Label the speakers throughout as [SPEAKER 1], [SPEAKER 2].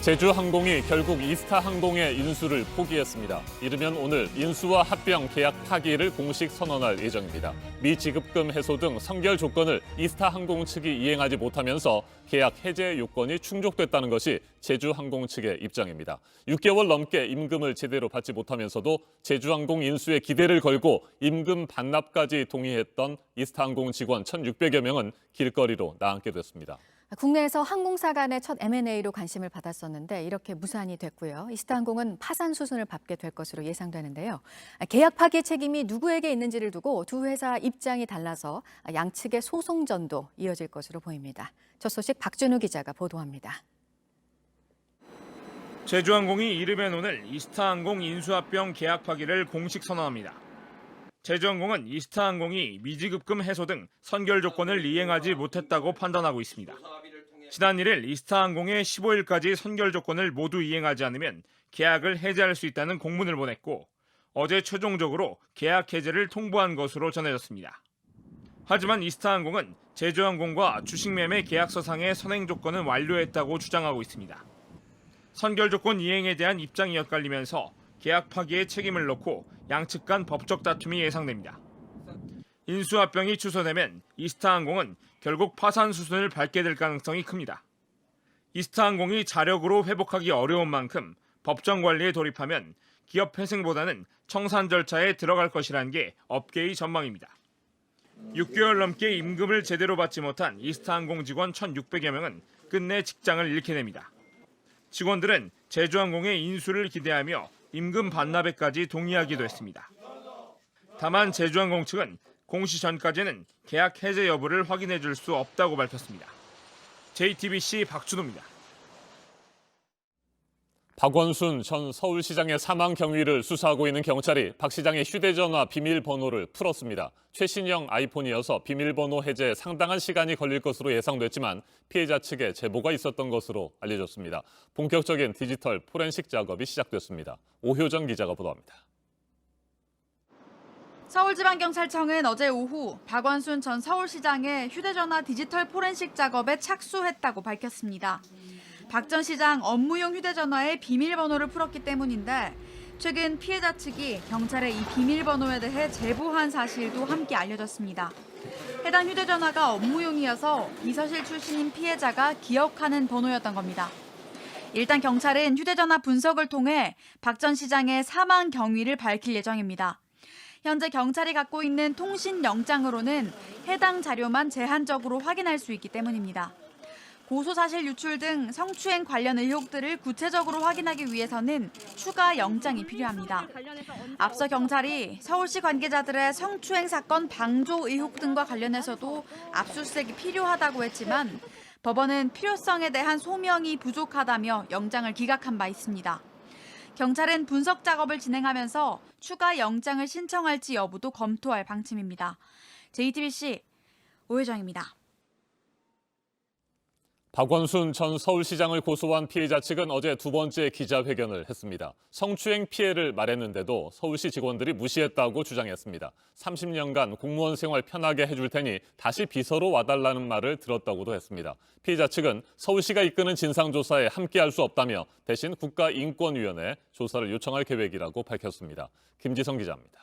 [SPEAKER 1] 제주항공이 결국 이스타항공의 인수를 포기했습니다. 이르면 오늘 인수와 합병 계약 파기를 공식 선언할 예정입니다. 미지급금 해소 등 선결 조건을 이스타항공 측이 이행하지 못하면서 계약 해제 요건이 충족됐다는 것이 제주항공 측의 입장입니다. 6개월 넘게 임금을 제대로 받지 못하면서도 제주항공 인수에 기대를 걸고 임금 반납까지 동의했던 이스타항공 직원 1,600여 명은 길거리로 나앉게 됐습니다.
[SPEAKER 2] 국내에서 항공사 간의 첫 M&A로 관심을 받았었는데 이렇게 무산이 됐고요. 이스타항공은 파산 수순을 밟게 될 것으로 예상되는데요. 계약 파기 책임이 누구에게 있는지를 두고 두 회사 입장이 달라서 양측의 소송전도 이어질 것으로 보입니다. 첫 소식 박준우 기자가 보도합니다.
[SPEAKER 3] 제주항공이 이르면 오늘 이스타항공 인수합병 계약 파기를 공식 선언합니다. 제주항공은 이스타항공이 미지급금 해소 등 선결 조건을 이행하지 못했다고 판단하고 있습니다. 지난 1일 이스타항공에 15일까지 선결 조건을 모두 이행하지 않으면 계약을 해제할 수 있다는 공문을 보냈고 어제 최종적으로 계약 해제를 통보한 것으로 전해졌습니다. 하지만 이스타항공은 제주항공과 주식매매 계약서상의 선행 조건은 완료했다고 주장하고 있습니다. 선결 조건 이행에 대한 입장이 엇갈리면서 계약 파기에 책임을 놓고 양측 간 법적 다툼이 예상됩니다. 인수합병이 취소되면 이스타항공은 결국 파산 수순을 밟게 될 가능성이 큽니다. 이스타항공이 자력으로 회복하기 어려운 만큼 법정 관리에 돌입하면 기업 회생보다는 청산 절차에 들어갈 것이라는 게 업계의 전망입니다. 6개월 넘게 임금을 제대로 받지 못한 이스타항공 직원 1,600여 명은 끝내 직장을 잃게 됩니다. 직원들은 제주항공의 인수를 기대하며 임금 반납에까지 동의하기도 했습니다. 다만 제주항공 측은 공시 전까지는 계약 해제 여부를 확인해 줄 수 없다고 밝혔습니다. JTBC 박준호입니다.
[SPEAKER 1] 박원순 전 서울시장의 사망 경위를 수사하고 있는 경찰이 박 시장의 휴대전화 비밀번호를 풀었습니다. 최신형 아이폰이어서 비밀번호 해제에 상당한 시간이 걸릴 것으로 예상됐지만 피해자 측에 제보가 있었던 것으로 알려졌습니다. 본격적인 디지털 포렌식 작업이 시작됐습니다. 오효정 기자가 보도합니다.
[SPEAKER 4] 서울지방경찰청은 어제 오후 박원순 전 서울시장의 휴대전화 디지털 포렌식 작업에 착수했다고 밝혔습니다. 박 전 시장 업무용 휴대전화의 비밀번호를 풀었기 때문인데 최근 피해자 측이 경찰에 이 비밀번호에 대해 제보한 사실도 함께 알려졌습니다. 해당 휴대전화가 업무용이어서 비서실 출신인 피해자가 기억하는 번호였던 겁니다. 일단 경찰은 휴대전화 분석을 통해 박 전 시장의 사망 경위를 밝힐 예정입니다. 현재 경찰이 갖고 있는 통신영장으로는 해당 자료만 제한적으로 확인할 수 있기 때문입니다. 고소사실 유출 등 성추행 관련 의혹들을 구체적으로 확인하기 위해서는 추가 영장이 필요합니다. 앞서 경찰이 서울시 관계자들의 성추행 사건 방조 의혹 등과 관련해서도 압수수색이 필요하다고 했지만 법원은 필요성에 대한 소명이 부족하다며 영장을 기각한 바 있습니다. 경찰은 분석 작업을 진행하면서 추가 영장을 신청할지 여부도 검토할 방침입니다. JTBC 오혜정입니다.
[SPEAKER 1] 박원순 전 서울시장을 고소한 피해자 측은 어제 두 번째 기자회견을 했습니다. 성추행 피해를 말했는데도 서울시 직원들이 무시했다고 주장했습니다. 30년간 공무원 생활 편하게 해줄 테니 다시 비서로 와달라는 말을 들었다고도 했습니다. 피해자 측은 서울시가 이끄는 진상조사에 함께할 수 없다며 대신 국가인권위원회에 조사를 요청할 계획이라고 밝혔습니다. 김지성 기자입니다.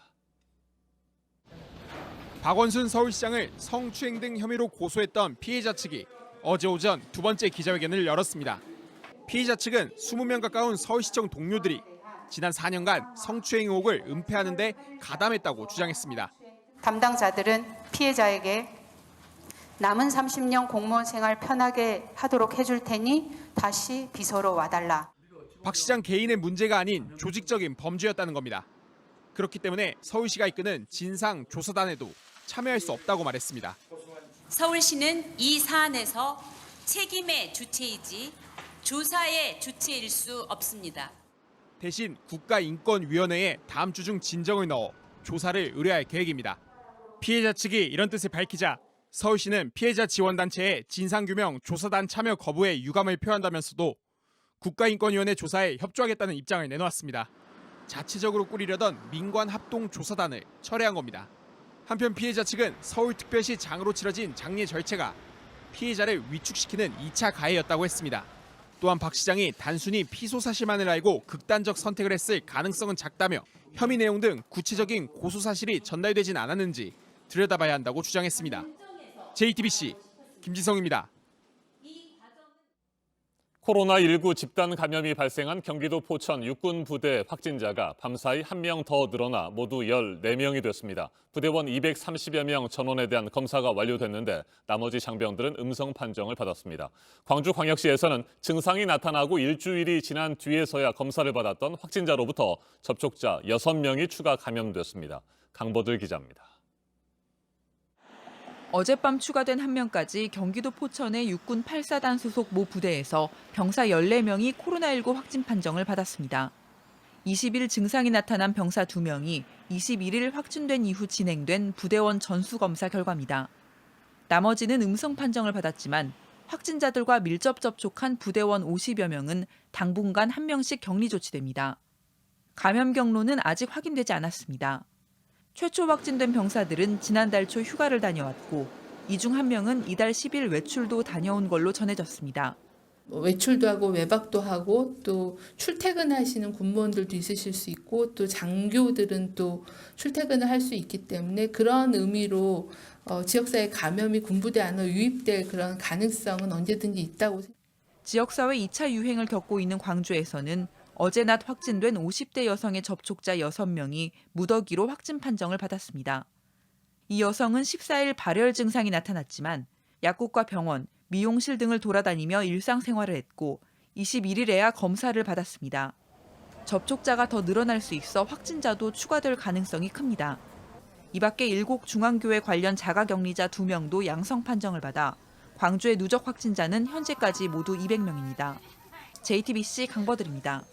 [SPEAKER 5] 박원순 서울시장을 성추행 등 혐의로 고소했던 피해자 측이 어제 오전 두 번째 기자회견을 열었습니다. 피해자 측은 20명 가까운 서울시청 동료들이 지난 4년간 성추행 의혹을 은폐하는 데 가담했다고 주장했습니다.
[SPEAKER 6] 담당자들은 피해자에게 남은 30년 공무원 생활 편하게 하도록 해줄 테니 다시 비서로 와달라.
[SPEAKER 5] 박 시장 개인의 문제가 아닌 조직적인 범죄였다는 겁니다. 그렇기 때문에 서울시가 이끄는 진상조사단에도 참여할 수 없다고 말했습니다.
[SPEAKER 7] 서울시는 이 사안에서 책임의 주체이지 조사의 주체일 수 없습니다.
[SPEAKER 5] 대신 국가인권위원회에 다음 주 중 진정을 넣어 조사를 의뢰할 계획입니다. 피해자 측이 이런 뜻을 밝히자 서울시는 피해자 지원단체의 진상규명 조사단 참여 거부에 유감을 표한다면서도 국가인권위원회 조사에 협조하겠다는 입장을 내놓았습니다. 자체적으로 꾸리려던 민관합동조사단을 철회한 겁니다. 한편 피해자 측은 서울특별시 장으로 치러진 장례 절차가 피해자를 위축시키는 2차 가해였다고 했습니다. 또한 박 시장이 단순히 피소 사실만을 알고 극단적 선택을 했을 가능성은 작다며 혐의 내용 등 구체적인 고소 사실이 전달되진 않았는지 들여다봐야 한다고 주장했습니다. JTBC 김지성입니다.
[SPEAKER 1] 코로나19 집단 감염이 발생한 경기도 포천 육군 부대 확진자가 밤사이 1명 더 늘어나 모두 14명이 됐습니다. 부대원 230여 명 전원에 대한 검사가 완료됐는데 나머지 장병들은 음성 판정을 받았습니다. 광주광역시에서는 증상이 나타나고 일주일이 지난 뒤에서야 검사를 받았던 확진자로부터 접촉자 6명이 추가 감염됐습니다. 강보들 기자입니다.
[SPEAKER 8] 어젯밤 추가된 1명까지 경기도 포천의 육군 8사단 소속 모 부대에서 병사 14명이 코로나19 확진 판정을 받았습니다. 20일 증상이 나타난 병사 2명이 21일 확진된 이후 진행된 부대원 전수검사 결과입니다. 나머지는 음성 판정을 받았지만 확진자들과 밀접 접촉한 부대원 50여 명은 당분간 1명씩 격리 조치됩니다. 감염 경로는 아직 확인되지 않았습니다. 최초 확진된 병사들은 지난달 초 휴가를 다녀왔고 이 중 1명은 이달 10일 외출도 다녀온 걸로 전해졌습니다.
[SPEAKER 9] 외출도 하고 외박도 하고 또 출퇴근하시는 군무원들도 있으실 수 있고 또 장교들은 또 출퇴근을 할 수 있기 때문에 그런 의미로 지역사회 감염이 군부대 안으로 유입될 그런 가능성은 언제든지 있다고 생각합니다.
[SPEAKER 8] 지역사회 2차 유행을 겪고 있는 광주에서는 어제 낮 확진된 50대 여성의 접촉자 6명이 무더기로 확진 판정을 받았습니다. 이 여성은 14일 발열 증상이 나타났지만 약국과 병원, 미용실 등을 돌아다니며 일상생활을 했고 21일에야 검사를 받았습니다. 접촉자가 더 늘어날 수 있어 확진자도 추가될 가능성이 큽니다. 이 밖에 일곡 중앙교회 관련 자가격리자 2명도 양성 판정을 받아 광주의 누적 확진자는 현재까지 모두 200명입니다. JTBC 강버들입니다.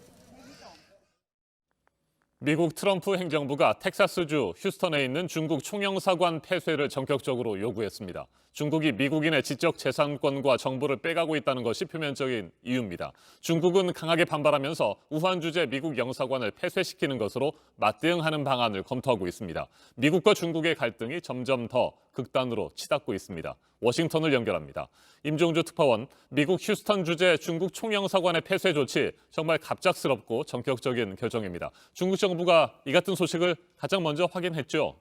[SPEAKER 1] 미국 트럼프 행정부가 텍사스주 휴스턴에 있는 중국 총영사관 폐쇄를 전격적으로 요구했습니다. 중국이 미국인의 지적 재산권과 정보를 빼가고 있다는 것이 표면적인 이유입니다. 중국은 강하게 반발하면서 우한 주재 미국 영사관을 폐쇄시키는 것으로 맞대응하는 방안을 검토하고 있습니다. 미국과 중국의 갈등이 점점 더 극단으로 치닫고 있습니다. 워싱턴을 연결합니다. 임종주 특파원, 미국 휴스턴 주재 중국 총영사관의 폐쇄 조치 정말 갑작스럽고 전격적인 결정입니다. 중국 정부가 이 같은 소식을 가장 먼저 확인했죠.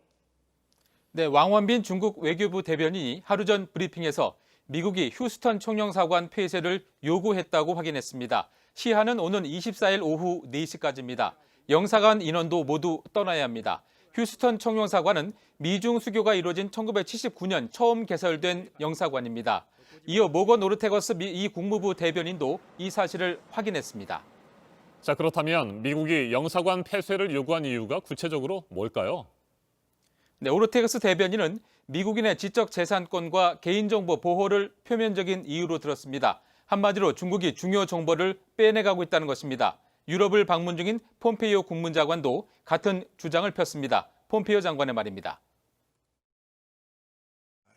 [SPEAKER 10] 네, 왕원빈 중국 외교부 대변인이 하루 전 브리핑에서 미국이 휴스턴 총영사관 폐쇄를 요구했다고 확인했습니다. 시한은 오는 24일 오후 4시까지입니다. 영사관 인원도 모두 떠나야 합니다. 휴스턴 총영사관은 미중 수교가 이루어진 1979년 처음 개설된 영사관입니다. 이어 모건 오르테거스 미 국무부 대변인도 이 사실을 확인했습니다.
[SPEAKER 1] 자, 그렇다면 미국이 영사관 폐쇄를 요구한 이유가 구체적으로 뭘까요?
[SPEAKER 10] 네, 오르테거스 대변인은 미국인의 지적 재산권과 개인정보 보호를 표면적인 이유로 들었습니다. 한마디로 중국이 중요 정보를 빼내가고 있다는 것입니다. 유럽을 방문 중인 폼페이오 국무장관도 같은 주장을 폈습니다. 폼페이오 장관의 말입니다.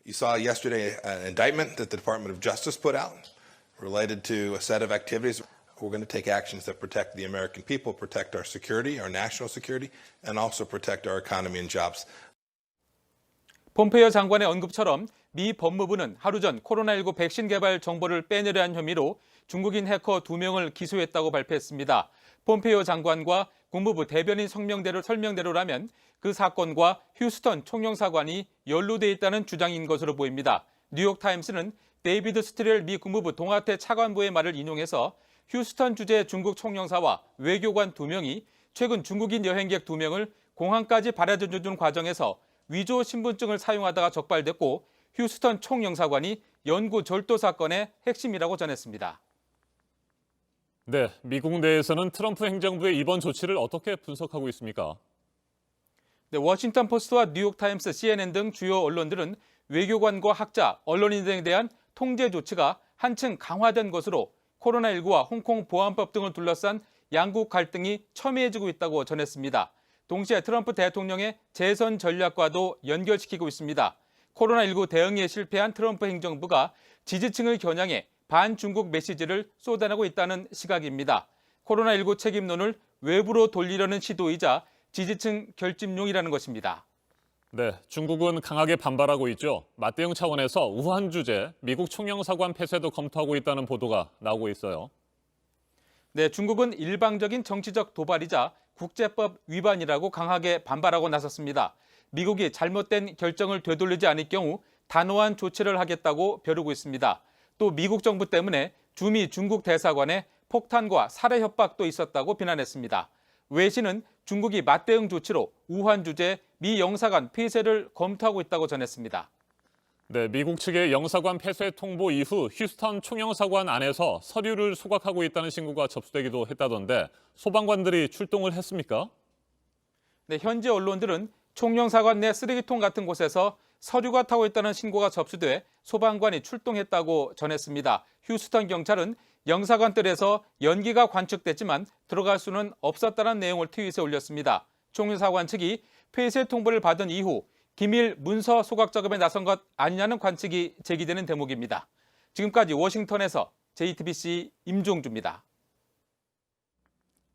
[SPEAKER 11] You saw yesterday an indictment that the Department of Justice put out related to a set of activities. We're going to take actions that protect the American people, protect our security, our national security, and also protect our economy and jobs.
[SPEAKER 10] 폼페이오 장관의 언급처럼 미 법무부는 하루 전 코로나19 백신 개발 정보를 빼내려 한 혐의로 중국인 해커 2명을 기소했다고 발표했습니다. 폼페이오 장관과 국무부 대변인 설명대로라면 그 사건과 휴스턴 총영사관이 연루돼 있다는 주장인 것으로 보입니다. 뉴욕타임스는 데이비드 스트렐 미 국무부 동아태 차관보의 말을 인용해서 휴스턴 주재 중국 총영사와 외교관 2명이 최근 중국인 여행객 2명을 공항까지 바래다 준 과정에서 위조 신분증을 사용하다가 적발됐고 휴스턴 총영사관이 연구 절도 사건의 핵심이라고 전했습니다.
[SPEAKER 1] 네, 미국 내에서는 트럼프 행정부의 이번 조치를 어떻게 분석하고 있습니까?
[SPEAKER 10] 네, 워싱턴 포스트와 뉴욕타임스, CNN 등 주요 언론들은 외교관과 학자, 언론인 등에 대한 통제 조치가 한층 강화된 것으로 코로나19와 홍콩 보안법 등을 둘러싼 양국 갈등이 첨예해지고 있다고 전했습니다. 동시에 트럼프 대통령의 재선 전략과도 연결시키고 있습니다. 코로나19 대응에 실패한 트럼프 행정부가 지지층을 겨냥해 반중국 메시지를 쏟아내고 있다는 시각입니다. 코로나19 책임론을 외부로 돌리려는 시도이자 지지층 결집용이라는 것입니다.
[SPEAKER 1] 네, 중국은 강하게 반발하고 있죠. 맞대응 차원에서 우한 주재 미국 총영사관 폐쇄도 검토하고 있다는 보도가 나오고 있어요.
[SPEAKER 10] 네, 중국은 일방적인 정치적 도발이자 국제법 위반이라고 강하게 반발하고 나섰습니다. 미국이 잘못된 결정을 되돌리지 않을 경우 단호한 조치를 하겠다고 벼르고 있습니다. 또 미국 정부 때문에 주미 중국 대사관에 폭탄과 살해 협박도 있었다고 비난했습니다. 외신은 중국이 맞대응 조치로 우한 주재 미 영사관 폐쇄를 검토하고 있다고 전했습니다.
[SPEAKER 1] 네, 미국 측의 영사관 폐쇄 통보 이후 휴스턴 총영사관 안에서 서류를 소각하고 있다는 신고가 접수되기도 했다던데 소방관들이 출동을 했습니까?
[SPEAKER 10] 네, 현지 언론들은 총영사관 내 쓰레기통 같은 곳에서 서류가 타고 있다는 신고가 접수돼 소방관이 출동했다고 전했습니다. 휴스턴 경찰은 영사관뜰에서 연기가 관측됐지만 들어갈 수는 없었다는 내용을 트윗에 올렸습니다. 총영사관 측이 폐쇄 통보를 받은 이후 기밀 문서 소각 작업에 나선 것 아니냐는 관측이 제기되는 대목입니다. 지금까지 워싱턴에서 JTBC 임종주입니다.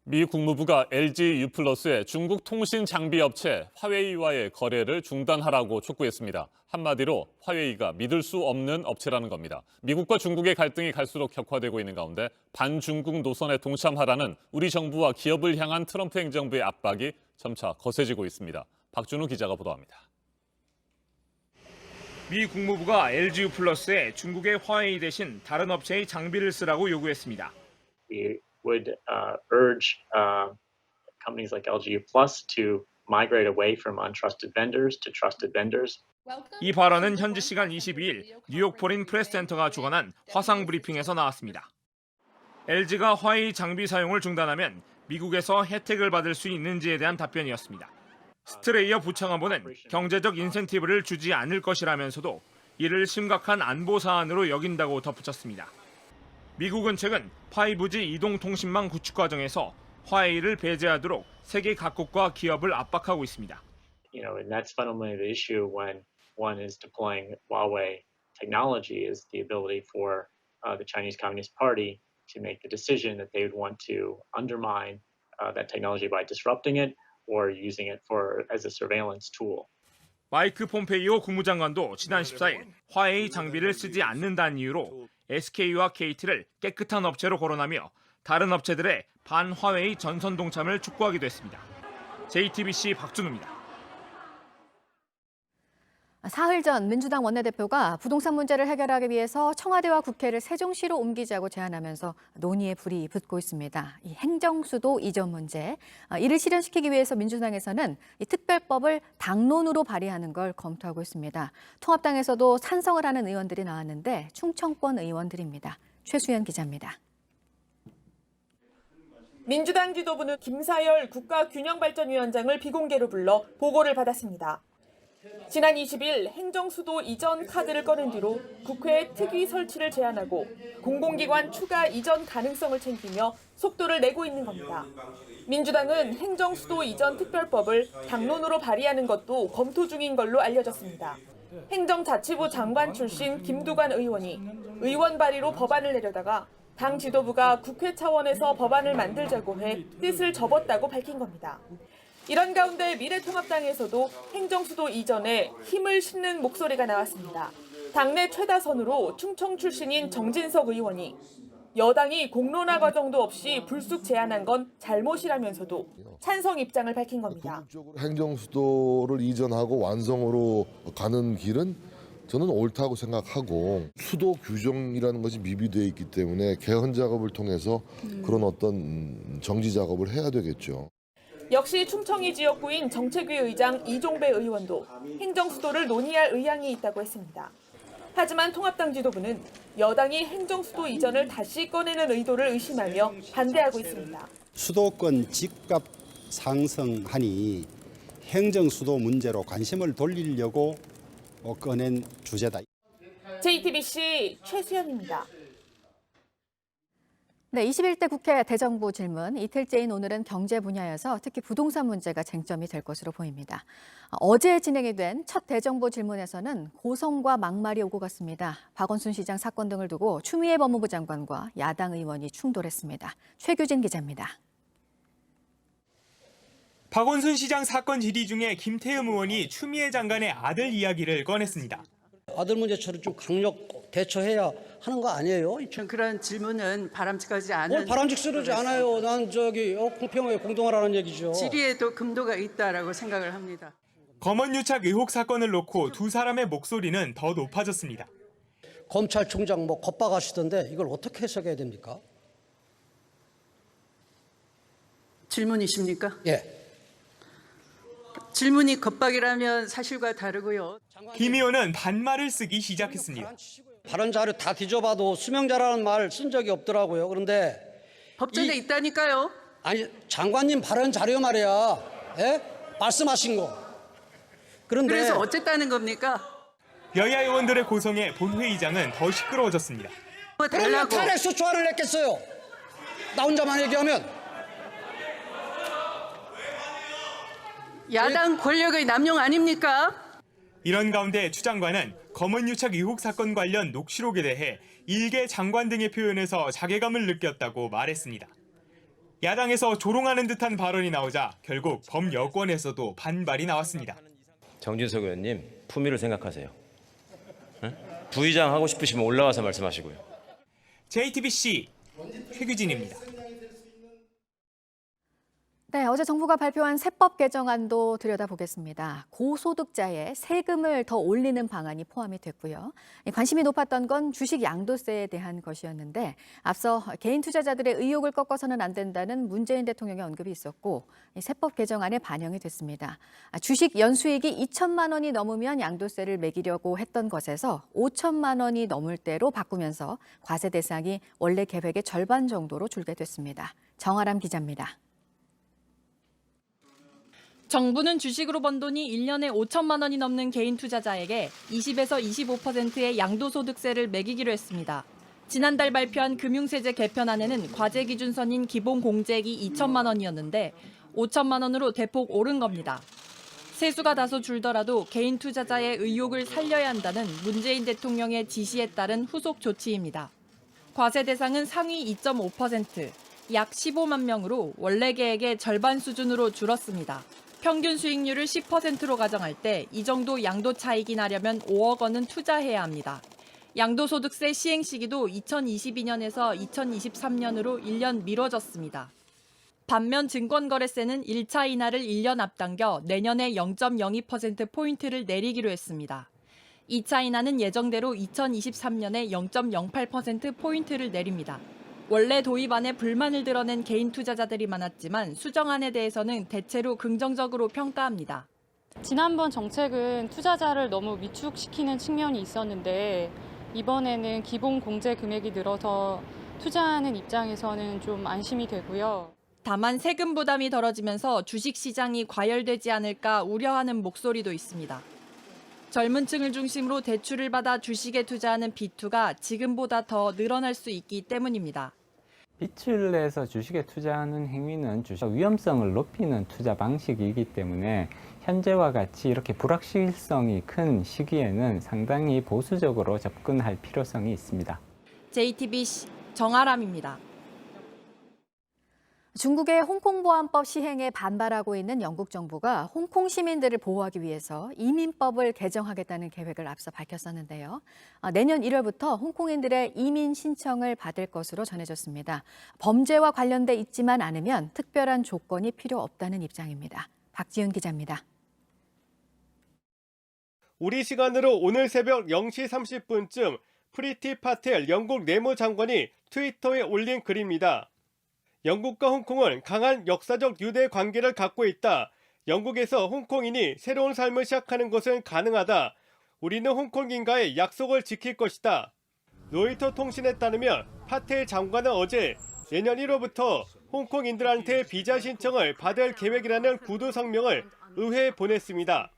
[SPEAKER 1] 미 국무부가 LG U+의 중국 통신 장비 업체 화웨이와의 거래를 중단하라고 촉구했습니다. 한마디로 화웨이가 믿을 수 없는 업체라는 겁니다. 미국과 중국의 갈등이 갈수록 격화되고 있는 가운데 반중국 노선에 동참하라는 우리 정부와 기업을 향한 트럼프 행정부의 압박이 점차 거세지고 있습니다. 박준우 기자가 보도합니다.
[SPEAKER 3] 미 국무부가 LG U+에 중국의 화웨이 대신 다른 업체의 장비를 쓰라고 요구했습니다.
[SPEAKER 12] We would urge companies like LG U+ to migrate away from untrusted vendors to trusted vendors.
[SPEAKER 3] 이 발언은 현지 시간 22일 뉴욕 포린 프레스센터가 주관한 화상 브리핑에서 나왔습니다. LG가 화웨이 장비 사용을 중단하면 미국에서 혜택을 받을 수 있는지에 대한 답변이었습니다. 스트레이어 부차관보는 경제적 인센티브를 주지 않을 것이라면서도 이를 심각한 안보 사안으로 여긴다고 덧붙였습니다. 미국은 최근 5G 이동통신망 구축 과정에서 화웨이를 배제하도록 세계 각국과 기업을 압박하고 있습니다.
[SPEAKER 12] And that's fundamentally the issue when one is deploying Huawei technology is the ability for the Chinese Communist Party to make the decision that they would want to undermine that technology by disrupting it or using it as a surveillance tool.
[SPEAKER 3] 마이크 폼페이오 국무장관도 지난 14일 화웨이 장비를 쓰지 않는다는 이유로 SK와 KT를 깨끗한 업체로 거론하며 다른 업체들의 반화웨이 전선 동참을 촉구하기도 했습니다. JTBC 박준우입니다.
[SPEAKER 2] 사흘 전 민주당 원내대표가 부동산 문제를 해결하기 위해서 청와대와 국회를 세종시로 옮기자고 제안하면서 논의의 불이 붙고 있습니다. 이 행정수도 이전 문제, 이를 실현시키기 위해서 민주당에서는 이 특별법을 당론으로 발의하는 걸 검토하고 있습니다. 통합당에서도 찬성을 하는 의원들이 나왔는데 충청권 의원들입니다. 최수연 기자입니다.
[SPEAKER 13] 민주당 지도부는 김사열 국가균형발전위원장을 비공개로 불러 보고를 받았습니다. 지난 20일 행정수도 이전 카드를 꺼낸 뒤로 국회에 특위 설치를 제안하고 공공기관 추가 이전 가능성을 챙기며 속도를 내고 있는 겁니다. 민주당은 행정수도 이전 특별법을 당론으로 발의하는 것도 검토 중인 걸로 알려졌습니다. 행정자치부 장관 출신 김두관 의원이 의원 발의로 법안을 내려다가 당 지도부가 국회 차원에서 법안을 만들자고 해 뜻을 접었다고 밝힌 겁니다. 이런 가운데 미래통합당에서도 행정수도 이전에 힘을 싣는 목소리가 나왔습니다. 당내 최다선으로 충청 출신인 정진석 의원이 여당이 공론화 과정도 없이 불쑥 제안한 건 잘못이라면서도 찬성 입장을 밝힌 겁니다.
[SPEAKER 14] 행정수도를 이전하고 완성으로 가는 길은 저는 옳다고 생각하고 수도 규정이라는 것이 미비되어 있기 때문에 개헌 작업을 통해서 그런 어떤 정지 작업을 해야 되겠죠.
[SPEAKER 13] 역시 충청이 지역구인 정책위 의장 이종배 의원도 행정수도를 논의할 의향이 있다고 했습니다. 하지만 통합당 지도부는 여당이 행정수도 이전을 다시 꺼내는 의도를 의심하며 반대하고 있습니다.
[SPEAKER 15] 수도권 집값 상승하니 행정수도 문제로 관심을 돌리려고 꺼낸 주제다.
[SPEAKER 13] JTBC 최수연입니다.
[SPEAKER 2] 네, 21대 국회 대정부 질문 이틀째인 오늘은 경제 분야여서 특히 부동산 문제가 쟁점이 될 것으로 보입니다. 어제 진행이 된 첫 대정부 질문에서는 고성과 막말이 오고 갔습니다. 박원순 시장 사건 등을 두고 추미애 법무부 장관과 야당 의원이 충돌했습니다. 최규진 기자입니다.
[SPEAKER 16] 박원순 시장 사건 질의 중에 김태흠 의원이 추미애 장관의 아들 이야기를 꺼냈습니다. 아들 문제처럼 좀 강력 대처해야 하는 거 아니에요?
[SPEAKER 17] 그런 질문은 바람직하지 않은.
[SPEAKER 16] 바람직스러우지 않아요. 난 공평하게 공동하라는 얘기죠.
[SPEAKER 17] 질의에도 금도가 있다라고 생각을 합니다.
[SPEAKER 5] 검언 유착 의혹 사건을 놓고 두 사람의 목소리는 더 높아졌습니다.
[SPEAKER 16] 검찰총장 겁박하시던데 이걸 어떻게 해석해야 됩니까?
[SPEAKER 17] 질문이십니까?
[SPEAKER 16] 예.
[SPEAKER 17] 질문이 겁박이라면 사실과 다르고요.
[SPEAKER 5] 김 의원은 반말을 쓰기 시작했습니다.
[SPEAKER 16] 발언 자료 다 뒤져봐도 수명자라는 말 쓴 적이 없더라고요. 그런데
[SPEAKER 17] 법전에 있다니까요.
[SPEAKER 16] 아니 장관님 발언 자료 말이야. 예? 말씀하신 거. 그런데
[SPEAKER 17] 그래서 어쨌다는 겁니까?
[SPEAKER 5] 여야 의원들의 고성에 본회의장은 더 시끄러워졌습니다.
[SPEAKER 16] 그러면 탄핵소 초안을 냈겠어요. 나 혼자만 얘기하면.
[SPEAKER 17] 야당 권력의 남용 아닙니까?
[SPEAKER 5] 이런 가운데 추 장관은 검언 유착 의혹 사건 관련 녹취록에 대해 일개 장관 등의 표현에서 자괴감을 느꼈다고 말했습니다. 야당에서 조롱하는 듯한 발언이 나오자 결국 범여권에서도 반발이 나왔습니다.
[SPEAKER 18] 정진석 의원님, 품위를 생각하세요. 응? 부의장 하고 싶으시면 올라와서 말씀하시고요.
[SPEAKER 5] JTBC 최규진입니다.
[SPEAKER 2] 네, 어제 정부가 발표한 세법 개정안도 들여다보겠습니다. 고소득자의 세금을 더 올리는 방안이 포함이 됐고요. 관심이 높았던 건 주식 양도세에 대한 것이었는데 앞서 개인 투자자들의 의욕을 꺾어서는 안 된다는 문재인 대통령의 언급이 있었고 이 세법 개정안에 반영이 됐습니다. 주식 연수익이 2천만 원이 넘으면 양도세를 매기려고 했던 것에서 5천만 원이 넘을 때로 바꾸면서 과세 대상이 원래 계획의 절반 정도로 줄게 됐습니다. 정아람 기자입니다.
[SPEAKER 19] 정부는 주식으로 번 돈이 1년에 5천만 원이 넘는 개인 투자자에게 20에서 25%의 양도소득세를 매기기로 했습니다. 지난달 발표한 금융세제 개편안에는 과세 기준선인 기본공제액이 2천만 원이었는데 5천만 원으로 대폭 오른 겁니다. 세수가 다소 줄더라도 개인 투자자의 의욕을 살려야 한다는 문재인 대통령의 지시에 따른 후속 조치입니다. 과세 대상은 상위 2.5%, 약 15만 명으로 원래 계획의 절반 수준으로 줄었습니다. 평균 수익률을 10%로 가정할 때 이 정도 양도 차익이 나려면 5억 원은 투자해야 합니다. 양도소득세 시행 시기도 2022년에서 2023년으로 1년 미뤄졌습니다. 반면 증권거래세는 1차 인하를 1년 앞당겨 내년에 0.02%포인트를 내리기로 했습니다. 2차 인하는 예정대로 2023년에 0.08%포인트를 내립니다. 원래 도입안에 불만을 드러낸 개인 투자자들이 많았지만 수정안에 대해서는 대체로 긍정적으로 평가합니다.
[SPEAKER 20] 지난번 정책은 투자자를 너무 위축시키는 측면이 있었는데 이번에는 기본 공제 금액이 늘어서 투자하는 입장에서는 좀 안심이 되고요.
[SPEAKER 19] 다만 세금 부담이 덜어지면서 주식 시장이 과열되지 않을까 우려하는 목소리도 있습니다. 젊은 층을 중심으로 대출을 받아 주식에 투자하는 비투가 지금보다 더 늘어날 수 있기 때문입니다.
[SPEAKER 21] 빚을 내서 주식에 투자하는 행위는 주식 위험성을 높이는 투자 방식이기 때문에 현재와 같이 이렇게 불확실성이 큰 시기에는 상당히 보수적으로 접근할 필요성이 있습니다.
[SPEAKER 19] JTBC 정아람입니다.
[SPEAKER 2] 중국의 홍콩보안법 시행에 반발하고 있는 영국 정부가 홍콩 시민들을 보호하기 위해서 이민법을 개정하겠다는 계획을 앞서 밝혔었는데요. 내년 1월부터 홍콩인들의 이민 신청을 받을 것으로 전해졌습니다. 범죄와 관련돼 있지만 않으면 특별한 조건이 필요 없다는 입장입니다. 박지윤 기자입니다.
[SPEAKER 22] 우리 시간으로 오늘 새벽 0시 30분쯤 프리티 파텔 영국 내무장관이 트위터에 올린 글입니다. 영국과 홍콩은 강한 역사적 유대 관계를 갖고 있다. 영국에서 홍콩인이 새로운 삶을 시작하는 것은 가능하다. 우리는 홍콩인과의 약속을 지킬 것이다. 로이터 통신에 따르면 파텔 장관은 어제 내년 1월부터 홍콩인들한테 비자 신청을 받을 계획이라는 구두 성명을 의회에 보냈습니다.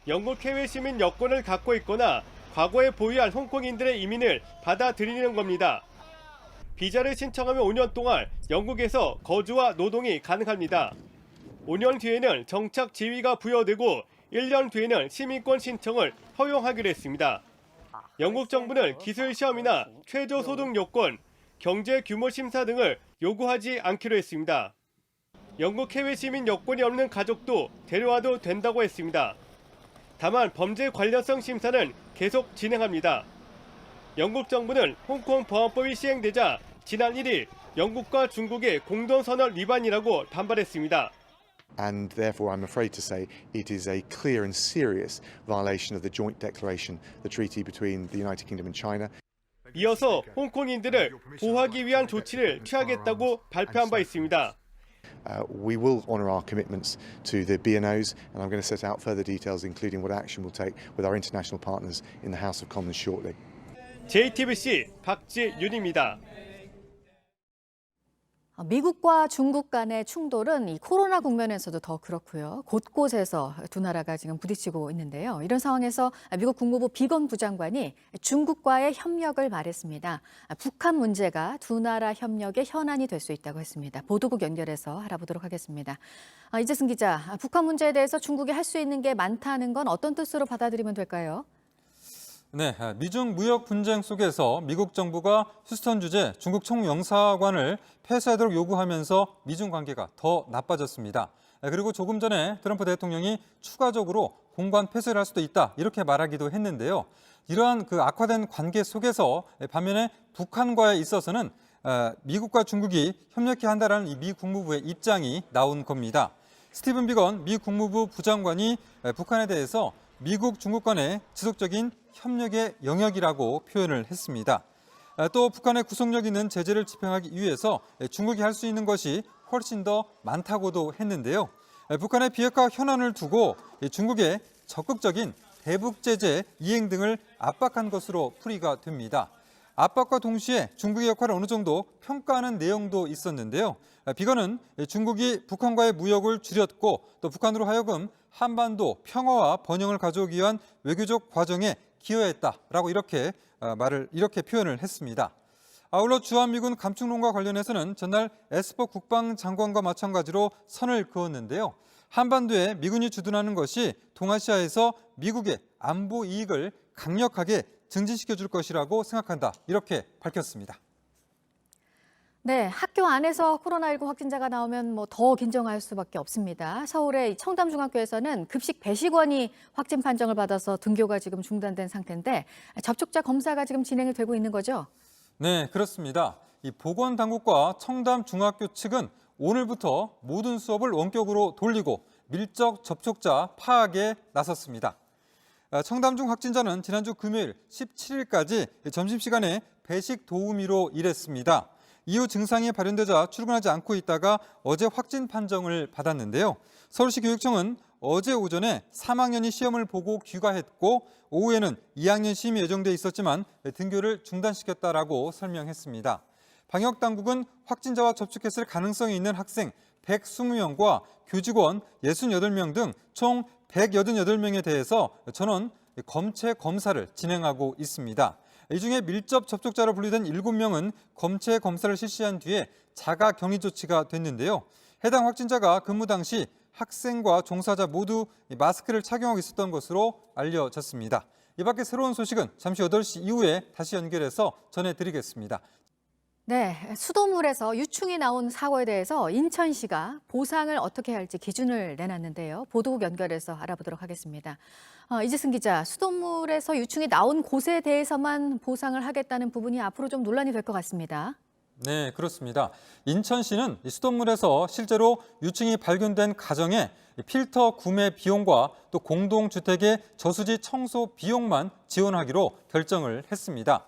[SPEAKER 22] 영국 해외 시민 여권을 갖고 있거나 과거에 보유한 홍콩인들의 이민을 받아들이는 겁니다. 비자를 신청하면 5년 동안 영국에서 거주와 노동이 가능합니다. 5년 뒤에는 정착 지위가 부여되고 1년 뒤에는 시민권 신청을 허용하기로 했습니다. 영국 정부는 기술 시험이나 최저 소득 요건, 경제 규모 심사 등을 요구하지 않기로 했습니다. 영국 해외 시민 여권이 없는 가족도 데려와도 된다고 했습니다. 다만 범죄 관련성 심사는 계속 진행합니다. 영국 정부는 홍콩 보안법이 시행되자 지난 1일 영국과 중국의 공동선언 위반이라고 반발했습니다.
[SPEAKER 4] And therefore I'm afraid to say it is a clear and serious violation of the joint declaration, the treaty between the United Kingdom and China.
[SPEAKER 22] 이어서 홍콩인들을 보호하기 위한 조치를 취하겠다고 발표한 바 있습니다.
[SPEAKER 4] We will honour our commitments to the B&Os, and I'm going to set out further details, including what action we'll take with our international partners in the House of Commons shortly.
[SPEAKER 22] JTBC 박지윤입니다.
[SPEAKER 2] 미국과 중국 간의 충돌은 이 코로나 국면에서도 더 그렇고요. 곳곳에서 두 나라가 지금 부딪히고 있는데요. 이런 상황에서 미국 국무부 비건 부장관이 중국과의 협력을 말했습니다. 북한 문제가 두 나라 협력의 현안이 될 수 있다고 했습니다. 보도국 연결해서 알아보도록 하겠습니다. 이재승 기자, 북한 문제에 대해서 중국이 할 수 있는 게 많다는 건 어떤 뜻으로 받아들이면 될까요?
[SPEAKER 6] 네, 미중 무역 분쟁 속에서 미국 정부가 휴스턴 주재 중국 총영사관을 폐쇄하도록 요구하면서 미중 관계가 더 나빠졌습니다. 그리고 조금 전에 트럼프 대통령이 추가적으로 공관 폐쇄를 할 수도 있다 이렇게 말하기도 했는데요. 이러한 그 악화된 관계 속에서 반면에 북한과에 있어서는 미국과 중국이 협력해야 한다라는 이 미 국무부의 입장이 나온 겁니다. 스티븐 비건 미 국무부 부장관이 북한에 대해서 미국, 중국 간의 지속적인 협력의 영역이라고 표현을 했습니다. 또 북한의 구속력 있는 제재를 집행하기 위해서 중국이 할 수 있는 것이 훨씬 더 많다고도 했는데요. 북한의 비핵화 현안을 두고 중국의 적극적인 대북 제재 이행 등을 압박한 것으로 풀이가 됩니다. 압박과 동시에 중국의 역할을 어느 정도 평가하는 내용도 있었는데요. 비건은 중국이 북한과의 무역을 줄였고 또 북한으로 하여금 한반도 평화와 번영을 가져오기 위한 외교적 과정에 기여했다라고 이렇게 표현을 했습니다. 아울러 주한미군 감축론과 관련해서는 전날 에스퍼 국방장관과 마찬가지로 선을 그었는데요. 한반도에 미군이 주둔하는 것이 동아시아에서 미국의 안보 이익을 강력하게 증진시켜줄 것이라고 생각한다. 이렇게 밝혔습니다.
[SPEAKER 2] 네, 학교 안에서 코로나19 확진자가 나오면 더 긴장할 수밖에 없습니다. 서울의 청담중학교에서는 급식 배식원이 확진 판정을 받아서 등교가 지금 중단된 상태인데 접촉자 검사가 지금 진행이 되고 있는 거죠?
[SPEAKER 6] 네, 그렇습니다. 이 보건당국과 청담중학교 측은 오늘부터 모든 수업을 원격으로 돌리고 밀접 접촉자 파악에 나섰습니다. 청담중 확진자는 지난주 금요일 17일까지 점심시간에 배식 도우미로 일했습니다. 이후 증상이 발현되자 출근하지 않고 있다가 어제 확진 판정을 받았는데요. 서울시 교육청은 어제 오전에 3학년이 시험을 보고 귀가했고 오후에는 2학년 시험이 예정돼 있었지만 등교를 중단시켰다라고 설명했습니다. 방역당국은 확진자와 접촉했을 가능성이 있는 학생 120명과 교직원 68명 등 총 188명에 대해서 전원 검체 검사를 진행하고 있습니다. 이 중에 밀접 접촉자로 분류된 7명은 검체 검사를 실시한 뒤에 자가 격리 조치가 됐는데요. 해당 확진자가 근무 당시 학생과 종사자 모두 마스크를 착용하고 있었던 것으로 알려졌습니다. 이 밖에 새로운 소식은 잠시 8시 이후에 다시 연결해서 전해드리겠습니다.
[SPEAKER 2] 네, 수돗물에서 유충이 나온 사고에 대해서 인천시가 보상을 어떻게 할지 기준을 내놨는데요. 보도국 연결해서 알아보도록 하겠습니다. 이재승 기자, 수돗물에서 유충이 나온 곳에 대해서만 보상을 하겠다는 부분이 앞으로 좀 논란이 될 것 같습니다.
[SPEAKER 6] 네, 그렇습니다. 인천시는 수돗물에서 실제로 유충이 발견된 가정에 필터 구매 비용과 또 공동주택의 저수지 청소 비용만 지원하기로 결정을 했습니다.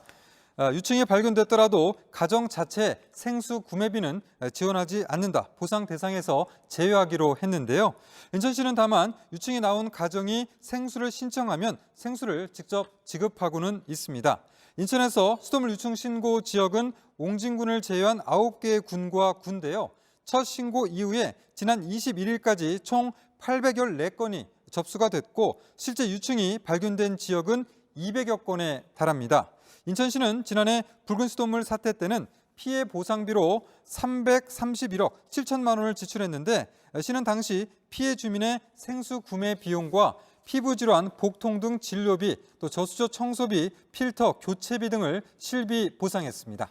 [SPEAKER 6] 유충이 발견됐더라도 가정 자체의 생수 구매비는 지원하지 않는다. 보상 대상에서 제외하기로 했는데요. 인천시는 다만 유충이 나온 가정이 생수를 신청하면 생수를 직접 지급하고는 있습니다. 인천에서 수돗물 유충 신고 지역은 옹진군을 제외한 9개의 군과 군데요. 첫 신고 이후에 지난 21일까지 총 814건이 접수가 됐고 실제 유충이 발견된 지역은 200여 건에 달합니다. 인천시는 지난해 붉은 수돗물 사태 때는 피해 보상비로 331억 7천만 원을 지출했는데 시는 당시 피해 주민의 생수 구매 비용과 피부질환, 복통 등 진료비, 또 저수조 청소비, 필터 교체비 등을 실비 보상했습니다.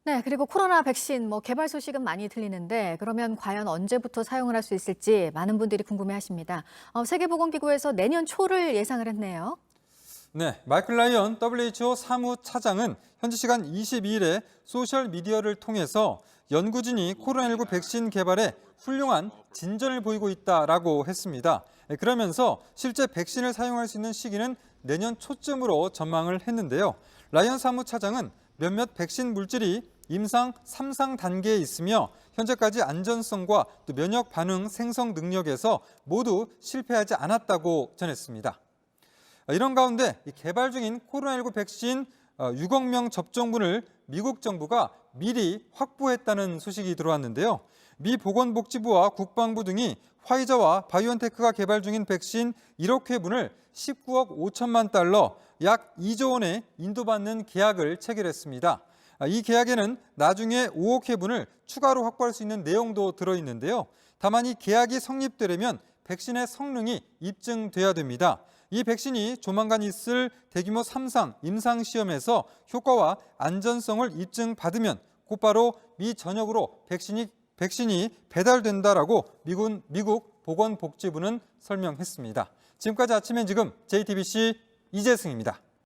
[SPEAKER 2] 네, 그리고 코로나 백신 개발 소식은 많이 들리는데 그러면 과연 언제부터 사용을 할 수 있을지 많은 분들이 궁금해하십니다. 세계보건기구에서 내년 초를 예상을 했네요.
[SPEAKER 6] 네, 마이클 라이언 WHO 사무차장은 현지 시간 22일에 소셜미디어를 통해서 연구진이 코로나19 백신 개발에 훌륭한 진전을 보이고 있다라고 했습니다. 그러면서 실제 백신을 사용할 수 있는 시기는 내년 초쯤으로 전망을 했는데요. 라이언 사무차장은 몇몇 백신 물질이 임상 3상 단계에 있으며 현재까지 안전성과 또 면역 반응 생성 능력에서 모두 실패하지 않았다고 전했습니다. 이런 가운데 개발 중인 코로나19 백신 6억 명 접종분을 미국 정부가 미리 확보했다는 소식이 들어왔는데요. 미 보건복지부와 국방부 등이 화이자와 바이오엔테크가 개발 중인 백신 1억 회분을 19억 5천만 달러, 약 2조 원에 인도받는 계약을 체결했습니다. 이 계약에는 나중에 5억 회분을 추가로 확보할 수 있는 내용도 들어있는데요. 다만 이 계약이 성립되려면 백신의 성능이 입증돼야 됩니다. 이 백신이 조만간 있을 대규모 3상 임상시험에서 효과와 안전성을 입증받으면 곧바로 미 전역으로 백신이 배달된다라고 미국 보건복지부는 설명했습니다. 지금까지 아침엔 지금 JTBC 이재승입니다.